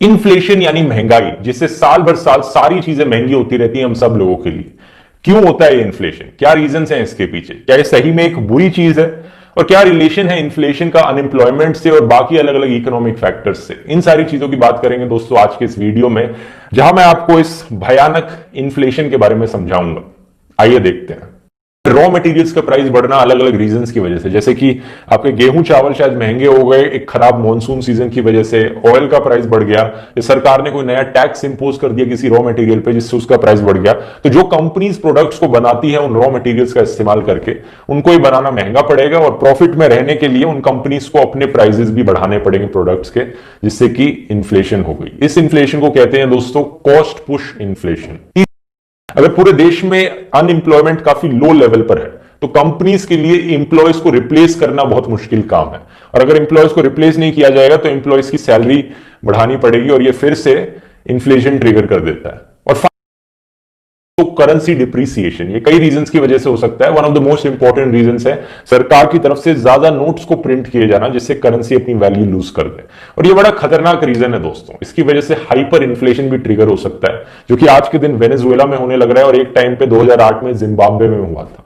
Inflation यानी महंगाई, जिससे साल भर साल सारी चीजें महंगी होती रहती हैं हम सब लोगों के लिए। क्यों होता है ये इन्फ्लेशन, क्या रीजंस हैं इसके पीछे, क्या ये सही में एक बुरी चीज है, और क्या रिलेशन है इन्फ्लेशन का अनएम्प्लॉयमेंट से और बाकी अलग अलग इकोनॉमिक फैक्टर्स से। इन सारी चीजों की बात करेंगे दोस्तों आज के इस वीडियो में, जहां मैं आपको इस भयानक इन्फ्लेशन के बारे में समझाऊंगा। आइए देखते हैं। रॉ मटेरियल्स का प्राइस बढ़ना अलग अलग रीजंस की वजह से, जैसे कि आपके गेहूं चावल शायद महंगे हो गए एक खराब मॉनसून सीजन की वजह से, ऑयल का प्राइस बढ़ गया, सरकार ने कोई नया टैक्स इंपोज कर दिया किसी रॉ मटेरियल पे जिससे उसका प्राइस बढ़ गया। तो जो कंपनीज प्रोडक्ट्स को बनाती है उन रॉ मटेरियल्स का इस्तेमाल करके, उनको ही बनाना महंगा पड़ेगा और प्रॉफिट में रहने के लिए उन कंपनीज को अपने प्राइसेस भी बढ़ाने पड़ेंगे प्रोडक्ट्स के, जिससे कि इन्फ्लेशन हो गई। इस इन्फ्लेशन को कहते हैं दोस्तों कॉस्ट पुश इन्फ्लेशन। अगर पूरे देश में अनएम्प्लॉयमेंट काफी लो लेवल पर है तो कंपनीज के लिए एम्प्लॉयज को रिप्लेस करना बहुत मुश्किल काम है, और अगर एम्प्लॉयज को रिप्लेस नहीं किया जाएगा तो एम्प्लॉयज की सैलरी बढ़ानी पड़ेगी और ये फिर से इन्फ्लेशन ट्रिगर कर देता है। और तो करेंसी डिप्रिसिएशन, ये कई रीजंस की वजह से हो सकता है। One of the most important reasons है सरकार की तरफ से ज्यादा नोट्स को प्रिंट किए जाना, जिससे करेंसी अपनी वैल्यू लूज कर दे, और ये बड़ा खतरनाक रीजन है दोस्तों। इसकी वजह से हाइपर इन्फ्लेशन भी ट्रिगर हो सकता है, जो कि आज के दिन वेनेजुएला में होने लग रहा है और एक टाइम पे 2008 में जिम्बाब्वे में हुआ था।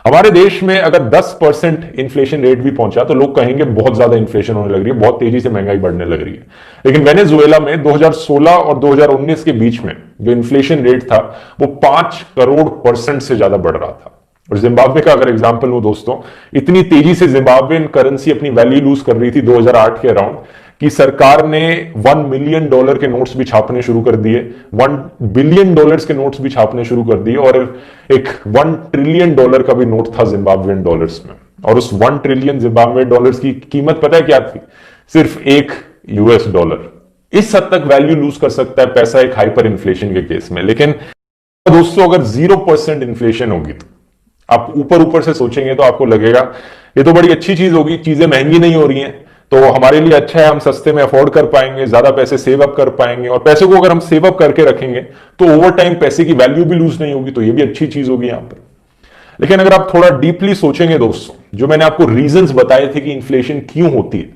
हमारे देश में अगर 10% इन्फ्लेशन रेट भी पहुंचा तो लोग कहेंगे बहुत ज्यादा इन्फ्लेशन होने लग रही है, बहुत तेजी से महंगाई बढ़ने लग रही है। लेकिन वेनेजुएला में 2016 और 2019 के बीच में जो इन्फ्लेशन रेट था वो 5 करोड़% से ज्यादा बढ़ रहा था। और जिम्बाब्वे का अगर एग्जांपल हो दोस्तों, इतनी तेजी से जिम्बाब्वेन करेंसी अपनी वैल्यू लूज कर रही थी 2008 के अराउंड कि सरकार ने $1 मिलियन के नोट्स भी छापने शुरू कर दिए, $1 बिलियन के नोट्स भी छापने शुरू कर दिए, और एक $1 ट्रिलियन का भी नोट था जिम्बाब्वेन डॉलर्स में। और उस $1 ट्रिलियन जिम्बाब्वेन डॉलर्स की कीमत पता है क्या थी? सिर्फ $1। इस हद तक वैल्यू लूज कर सकता है पैसा एक हाइपर इन्फ्लेशन के केस में। लेकिन दोस्तों अगर 0% इन्फ्लेशन होगी तो आप ऊपर ऊपर से सोचेंगे तो आपको लगेगा ये तो बड़ी अच्छी चीज होगी, चीजें महंगी नहीं हो रही हैं तो हमारे लिए अच्छा है, हम सस्ते में अफोर्ड कर पाएंगे, ज्यादा पैसे सेव अप कर पाएंगे, और पैसे को अगर हम सेव अप करके रखेंगे तो ओवर टाइम पैसे की वैल्यू भी लूज नहीं होगी, तो ये भी अच्छी चीज होगी यहां पर। लेकिन अगर आप थोड़ा डीपली सोचेंगे दोस्तों, जो मैंने आपको रीजंस बताए थे कि इन्फ्लेशन क्यों होती है,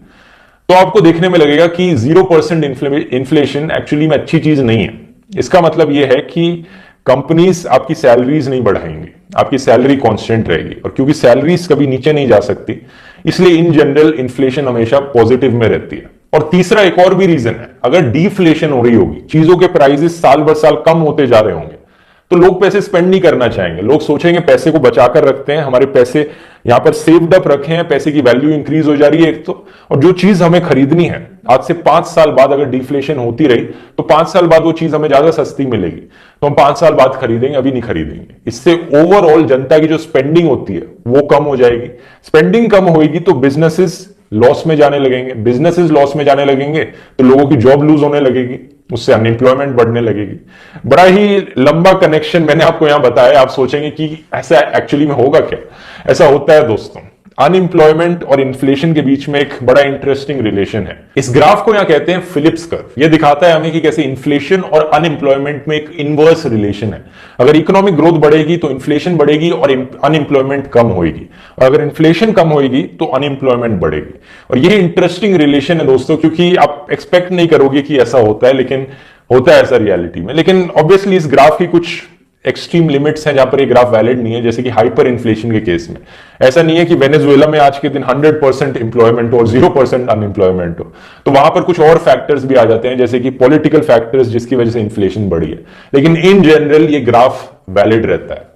तो आपको देखने में लगेगा कि 0% इन्फ्लेशन एक्चुअली में अच्छी चीज नहीं है। इसका मतलब यह है कि कंपनीज आपकी सैलरीज नहीं बढ़ाएंगी, आपकी सैलरी कांस्टेंट रहेगी, और क्योंकि सैलरीज कभी नीचे नहीं जा सकती इसलिए इन जनरल इन्फ्लेशन हमेशा पॉजिटिव में रहती है। और तीसरा एक और भी रीजन है, अगर डिफ्लेशन हो रही होगी, चीजों के प्राइसेस साल भर साल कम होते जा रहे होंगे, तो लोग पैसे स्पेंड नहीं करना चाहेंगे। लोग सोचेंगे पैसे को बचाकर रखते हैं, हमारे पैसे यहां पर सेव्ड अप रखे हैं, पैसे की वैल्यू इंक्रीज हो जा रही है एक तो, और जो चीज हमें खरीदनी है आज से 5 साल बाद अगर डिफ्लेशन होती रही तो 5 साल बाद वो चीज हमें ज्यादा सस्ती मिलेगी, तो हम 5 साल बाद खरीदेंगे, अभी नहीं खरीदेंगे। इससे ओवरऑल जनता की जो स्पेंडिंग होती है वो कम हो जाएगी। स्पेंडिंग कम होगी तो बिजनेसेस लॉस में जाने लगेंगे, बिजनेसेस लॉस में जाने लगेंगे तो लोगों की जॉब लूज होने लगेगी, उससे अनएम्प्लॉयमेंट बढ़ने लगेगी। बड़ा ही लंबा कनेक्शन मैंने आपको यहां बताया। आप सोचेंगे कि ऐसा एक्चुअली में होगा क्या? ऐसा होता है दोस्तों, अनएम्प्लॉयमेंट और इन्फ्लेशन के बीच में एक बड़ा इंटरेस्टिंग रिलेशन है। इस ग्राफ को यहां कहते हैं फिलिप्स कर्व। यह दिखाता है हमें कि कैसे इन्फ्लेशन और अनएम्प्लॉयमेंट में एक इनवर्स रिलेशन है। अगर इकोनॉमिक ग्रोथ बढ़ेगी तो इन्फ्लेशन बढ़ेगी और अनएम्प्लॉयमेंट कम होगी, और अगर इन्फ्लेशन कम होगी तो अनएम्प्लॉयमेंट बढ़ेगी। और यह इंटरेस्टिंग रिलेशन है दोस्तों, क्योंकि आप एक्सपेक्ट नहीं करोगे कि ऐसा होता है, लेकिन होता है ऐसा रियलिटी में। लेकिन ऑब्वियसली इस ग्राफ की कुछ एक्सट्रीम लिमिट्स हैं जहां पर ये ग्राफ वैलिड नहीं है, जैसे कि हाइपर इन्फ्लेशन के केस में ऐसा नहीं है कि वेनेजुएला में आज के दिन 100% एम्प्लॉयमेंट हो और 0% अनएम्प्लॉयमेंट हो, तो वहां पर कुछ और फैक्टर्स भी आ जाते हैं, जैसे कि पॉलिटिकल फैक्टर्स जिसकी वजह से इन्फ्लेशन बढ़ी है। लेकिन इन जनरल ये ग्राफ वैलिड रहता है।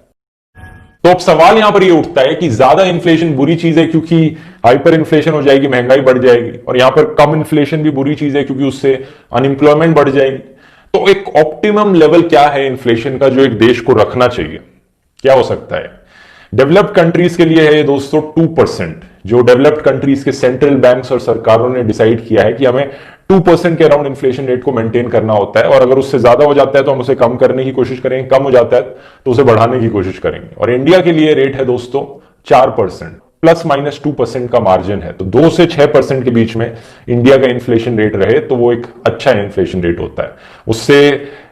तो अब सवाल यहां पर ये उठता है कि ज्यादा इन्फ्लेशन बुरी चीज है क्योंकि हाइपर इन्फ्लेशन हो जाएगी, महंगाई बढ़ जाएगी, और यहां पर कम इन्फ्लेशन भी बुरी चीज है क्योंकि उससे अनएम्प्लॉयमेंट बढ़ जाएगी। तो एक ऑप्टिमम लेवल क्या है इन्फ्लेशन का जो एक देश को रखना चाहिए? क्या हो सकता है? डेवलप्ड कंट्रीज के लिए है दोस्तों 2%, जो डेवलप्ड कंट्रीज के सेंट्रल बैंक्स और सरकारों ने डिसाइड किया है कि हमें 2% के अराउंड इन्फ्लेशन रेट को मेंटेन करना होता है, और अगर उससे ज्यादा हो जाता है तो हम उसे कम करने की कोशिश करेंगे, कम हो जाता है तो उसे बढ़ाने की कोशिश करेंगे। और इंडिया के लिए रेट है दोस्तों 4%, ±2% का मार्जिन है। तो 2 से 6% के बीच में इंडिया का इन्फ्लेशन रेट रहे तो वो एक अच्छा इन्फ्लेशन रेट होता है। उससे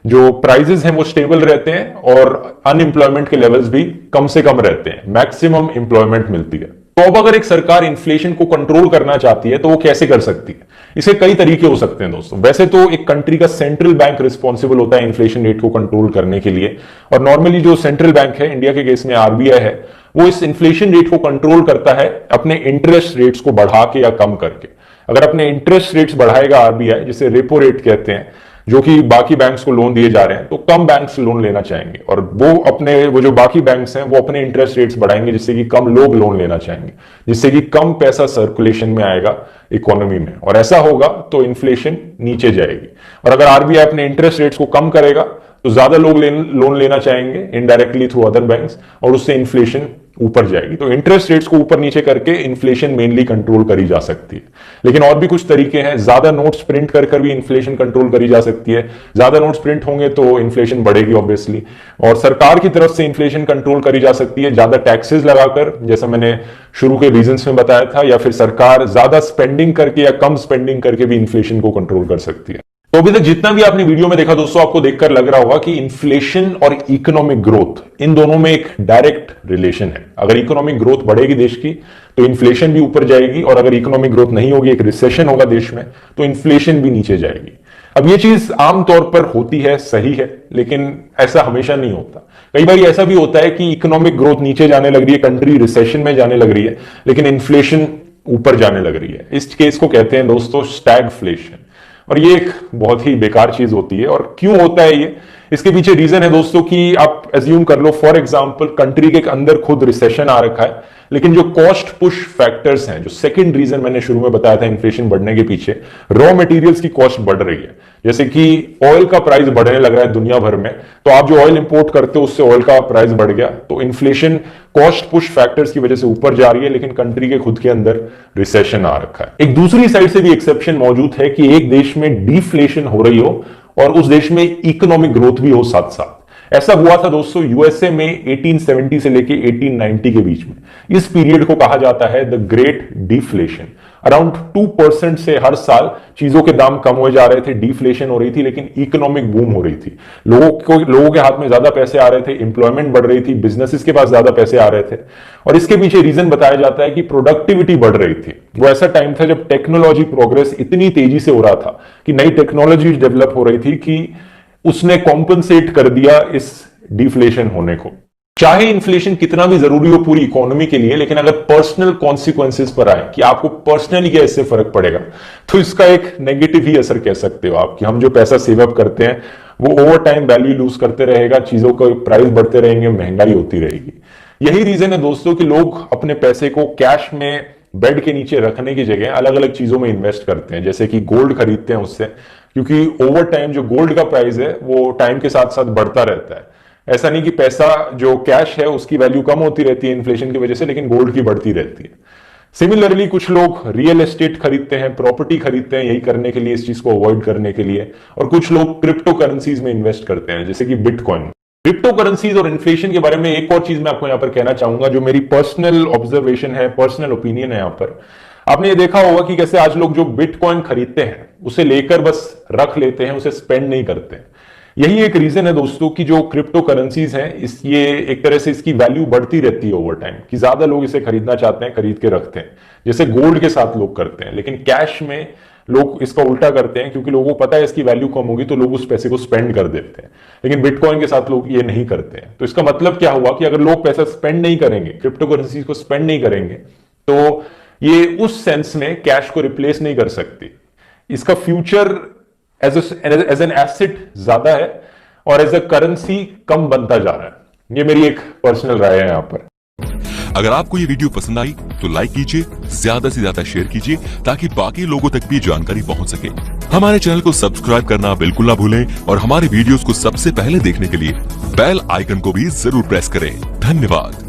जो प्राइसेस हैं वो स्टेबल रहते हैं और अनएम्प्लॉयमेंट के लेवल्स भी कम से कम रहते हैं, मैक्सिमम एम्प्लॉयमेंट मिलती है। तो अब अगर एक सरकार इन्फ्लेशन को कंट्रोल करना चाहती है तो वो कैसे कर सकती है? इसके कई तरीके हो सकते हैं दोस्तों। वैसे तो एक कंट्री का सेंट्रल बैंक रिस्पॉन्सिबल होता है इन्फ्लेशन रेट को कंट्रोल करने के लिए, और नॉर्मली जो सेंट्रल बैंक है, इंडिया के केस में आरबीआई है, वो इस इन्फ्लेशन रेट को कंट्रोल करता है अपने इंटरेस्ट रेट्स को बढ़ा के या कम करके। अगर अपने इंटरेस्ट रेट्स बढ़ाएगा आरबीआई, जिसे रेपो रेट कहते हैं, जो कि बाकी बैंक्स को लोन दिए जा रहे हैं, तो कम बैंक्स लोन लेना चाहेंगे, और वो जो बाकी बैंक्स हैं वो अपने इंटरेस्ट रेट्स बढ़ाएंगे, जिससे कि कम लोग लोन लेना चाहेंगे, जिससे कि कम पैसा सर्कुलेशन में आएगा इकोनॉमी में, और ऐसा होगा तो इन्फ्लेशन नीचे जाएगी। और अगर आरबीआई अपने इंटरेस्ट रेट्स को कम करेगा तो ज्यादा लोग लोन लेना चाहेंगे इनडायरेक्टली थ्रू अदर बैंक्स, और उससे इन्फ्लेशन ऊपर जाएगी। तो इंटरेस्ट रेट्स को ऊपर नीचे करके इन्फ्लेशन मेनली कंट्रोल करी जा सकती है। लेकिन और भी कुछ तरीके हैं। ज्यादा नोट्स प्रिंट कर भी इन्फ्लेशन कंट्रोल करी जा सकती है। ज्यादा नोट्स प्रिंट होंगे तो इन्फ्लेशन बढ़ेगी ऑब्वियसली, और सरकार की तरफ से इन्फ्लेशन कंट्रोल करी जा सकती है ज्यादा टैक्सेस लगाकर, जैसा मैंने शुरू के रीजंस में बताया था, या फिर सरकार ज्यादा स्पेंडिंग करके या कम स्पेंडिंग करके भी इन्फ्लेशन को कंट्रोल कर सकती है। तो अभी तक जितना भी आपने वीडियो में देखा दोस्तों, आपको देखकर लग रहा होगा कि इन्फ्लेशन और इकोनॉमिक ग्रोथ, इन दोनों में एक डायरेक्ट रिलेशन है। अगर इकोनॉमिक ग्रोथ बढ़ेगी देश की तो इन्फ्लेशन भी ऊपर जाएगी, और अगर इकोनॉमिक ग्रोथ नहीं होगी, एक रिसेशन होगा देश में, तो इन्फ्लेशन भी नीचे जाएगी। अब ये चीज आमतौर पर होती है, सही है, लेकिन ऐसा हमेशा नहीं होता। कई बार ऐसा भी होता है कि इकोनॉमिक ग्रोथ नीचे जाने लग रही है, कंट्री रिसेशन में जाने लग रही है, लेकिन इन्फ्लेशन ऊपर जाने लग रही है। इस केस को कहते हैं दोस्तों स्टैगफ्लेशन, और ये एक बहुत ही बेकार चीज होती है। और क्यों होता है ये? इसके पीछे रीजन है दोस्तों कि आप एज्यूम कर लो, फॉर एग्जांपल कंट्री के अंदर खुद रिसेशन आ रखा है, लेकिन जो कॉस्ट पुश फैक्टर्स हैं, जो सेकंड रीजन मैंने शुरू में बताया था इन्फ्लेशन बढ़ने के पीछे, रॉ मटेरियल्स की कॉस्ट बढ़ रही है। जैसे कि ऑयल का प्राइस बढ़ने लग रहा है दुनिया भर में, तो आप जो ऑयल इंपोर्ट करते हो उससे ऑयल का प्राइस बढ़ गया, तो इन्फ्लेशन कॉस्ट पुश फैक्टर्स की वजह से ऊपर जा रही है, लेकिन कंट्री के खुद के अंदर रिसेशन आ रखा है। एक दूसरी साइड से भी एक्सेप्शन मौजूद है कि एक देश में डिफ्लेशन हो रही हो और उस देश में इकोनॉमिक ग्रोथ भी हो साथ साथ। ऐसा हुआ था दोस्तों यूएसए में 1870 से लेके 1890 के बीच में। इस पीरियड को कहा जाता है द ग्रेट डिफ्लेशन। अराउंड 2% से हर साल चीजों के दाम कम हो जा रहे थे, डिफ्लेशन हो रही थी, लेकिन इकोनॉमिक बूम हो रही थी। लोगों के हाथ में ज्यादा पैसे आ रहे थे, एम्प्लॉयमेंट बढ़ रही थी, बिजनेसेस के पास ज्यादा पैसे आ रहे थे, और इसके पीछे रीजन बताया जाता है कि प्रोडक्टिविटी बढ़ रही थी। वो ऐसा टाइम था जब टेक्नोलॉजी प्रोग्रेस इतनी तेजी से हो रहा था कि नई टेक्नोलॉजी डेवलप हो रही थी कि उसने कॉम्पनसेट कर दिया इस डिफ्लेशन होने को। चाहे इन्फ्लेशन कितना भी जरूरी हो पूरी इकोनॉमी के लिए, लेकिन अगर पर्सनल कॉन्सिक्वेंसेस पर आए कि आपको पर्सनली क्या इससे फर्क पड़ेगा, तो इसका एक नेगेटिव ही असर कह सकते हो आप, कि हम जो पैसा सेव अप करते हैं वो ओवर टाइम वैल्यू लूज करते रहेगा, चीजों का प्राइस बढ़ते रहेंगे, महंगाई होती रहेगी। यही रीजन है दोस्तों कि लोग अपने पैसे को कैश में बेड के नीचे रखने की जगह अलग अलग चीजों में इन्वेस्ट करते हैं, जैसे कि गोल्ड खरीदते हैं उससे, क्योंकि ओवर टाइम जो गोल्ड का प्राइस है वो टाइम के साथ साथ बढ़ता रहता है। ऐसा नहीं कि पैसा जो कैश है उसकी वैल्यू कम होती रहती है इन्फ्लेशन की वजह से, लेकिन गोल्ड की बढ़ती रहती है। सिमिलरली कुछ लोग रियल एस्टेट खरीदते हैं, प्रॉपर्टी खरीदते हैं, यही करने के लिए, इस चीज को अवॉइड करने के लिए। और कुछ लोग क्रिप्टो करेंसीज में इन्वेस्ट करते हैं, जैसे कि बिटकॉइन। क्रिप्टो करेंसीज और इन्फ्लेशन के बारे में एक और चीज मैं आपको यहां पर कहना चाहूंगा, जो मेरी पर्सनल ऑब्जर्वेशन है, पर्सनल ओपिनियन है। यहां पर आपने ये देखा होगा कि कैसे आज लोग जो बिटकॉइन खरीदते हैं उसे लेकर बस रख लेते हैं, उसे स्पेंड नहीं करते। यही एक रीजन है दोस्तों कि जो क्रिप्टो करेंसीज हैं, ये एक तरह से इसकी वैल्यू बढ़ती रहती है ओवर टाइम, कि ज्यादा लोग इसे खरीदना चाहते हैं, खरीद के रखते हैं, जैसे गोल्ड के साथ लोग करते हैं। लेकिन कैश में लोग इसका उल्टा करते हैं, क्योंकि लोगों को पता है इसकी वैल्यू कम होगी, तो लोग उस पैसे को स्पेंड कर देते हैं। लेकिन बिटकॉइन के साथ लोग ये नहीं करते हैं। तो इसका मतलब क्या हुआ कि अगर लोग पैसा स्पेंड नहीं करेंगे, क्रिप्टो करेंसीज को स्पेंड नहीं करेंगे, तो ये उस सेंस में कैश को रिप्लेस नहीं कर सकती। इसका फ्यूचर एज एन एसेट ज्यादा है और एज अ करेंसी कम बनता जा रहा है। ये मेरी एक पर्सनल राय है यहां पर। अगर आपको ये वीडियो पसंद आई तो लाइक कीजिए, ज्यादा से ज्यादा शेयर कीजिए, ताकि बाकी लोगों तक भी जानकारी पहुंच सके। हमारे चैनल को सब्सक्राइब करना बिल्कुल ना भूलें, और हमारे वीडियोस को सबसे पहले देखने के लिए बेल आइकन को भी जरूर प्रेस करें। धन्यवाद।